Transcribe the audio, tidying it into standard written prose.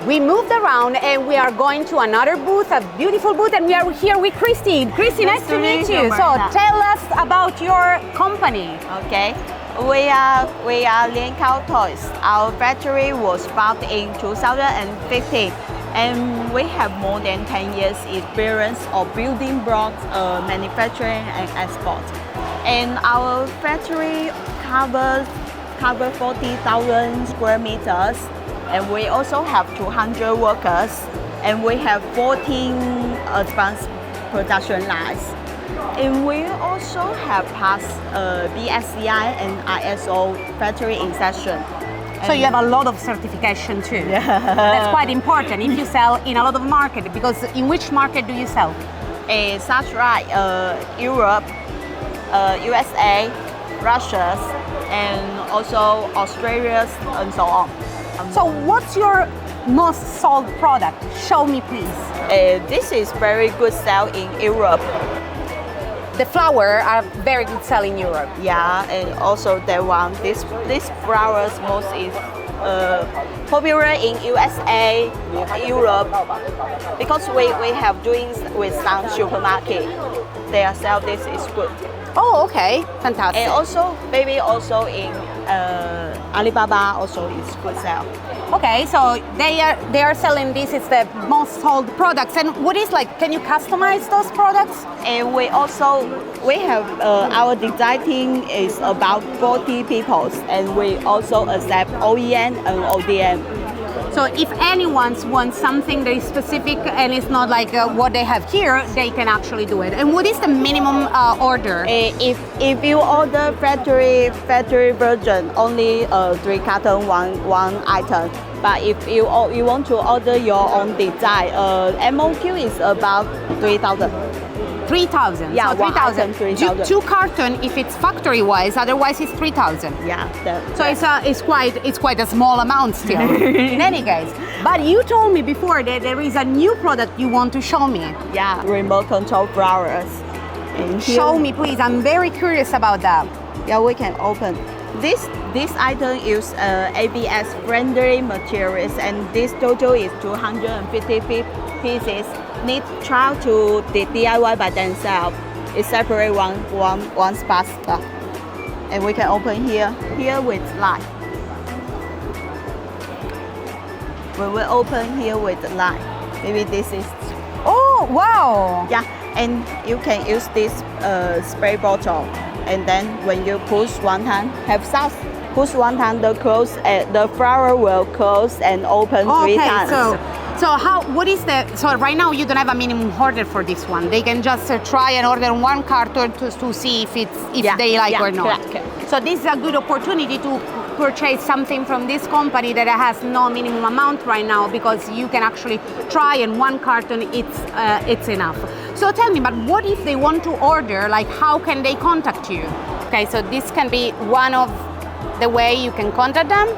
We moved around and we are going to another booth, a beautiful booth, and we are here with Christy. Christy, nice to meet you. So tell us about your company. Okay, we are Liangao Toys. Our factory was founded in 2015, and we have more than 10 years experience of building blocks, manufacturing and export. And our factory covers 40,000 square meters. And we also have 200 workers, and we have 14 advanced production lines. And we also have passed BSCI and ISO factory inspection. So you have a lot of certification too. Yeah. That's quite important if you sell in a lot of market, because in which market do you sell? Such like Europe, USA, Russia, and also Australia, and so on. So what's your most sold product? Show me, please. This is very good sell in Europe. The flower are very good sell in Europe. Yeah, and also the one, this flowers most is popular in USA, Europe, because we have doing with some supermarket. They sell this is good. Oh, okay, fantastic. And also, maybe also in Alibaba also is good sell. Okay, so they are selling this. It's the most sold products. And what is like? Can you customize those products? And we have our design team is about 40 people, and we also accept OEM and ODM. So if anyone wants something that is specific and it's not like what they have here, they can actually do it. And what is the minimum order? If you order factory version, only 3 carton, one item. But if you want to order your own design, MOQ is about 3,000. 3,000. Yeah, so 3,000. 2 carton if it's factory wise. Otherwise, it's 3,000. Yeah. It's quite a small amount still. In any case, but you told me before that there is a new product you want to show me. Yeah, remote control flowers. Show me, please. I'm very curious about that. Yeah, we can open. This item use ABS friendly materials, and this total is 250 pieces. Need try to DIY by themselves. It's separate one spot, and we can open here with light. We will open here with the light. Maybe this is. Oh wow! Yeah, and you can use this spray bottle, and then when you push one time, push one time, the flower will close and open 3 times. So so right now you don't have a minimum order for this one. They can just try and order 1 carton to see if they like or not. Correct. So this is a good opportunity to purchase something from this company that has no minimum amount right now, because you can actually try, and 1 carton it's enough. So tell me, but what if they want to order? Like, how can they contact you? Okay, so this can be one of the way you can contact them.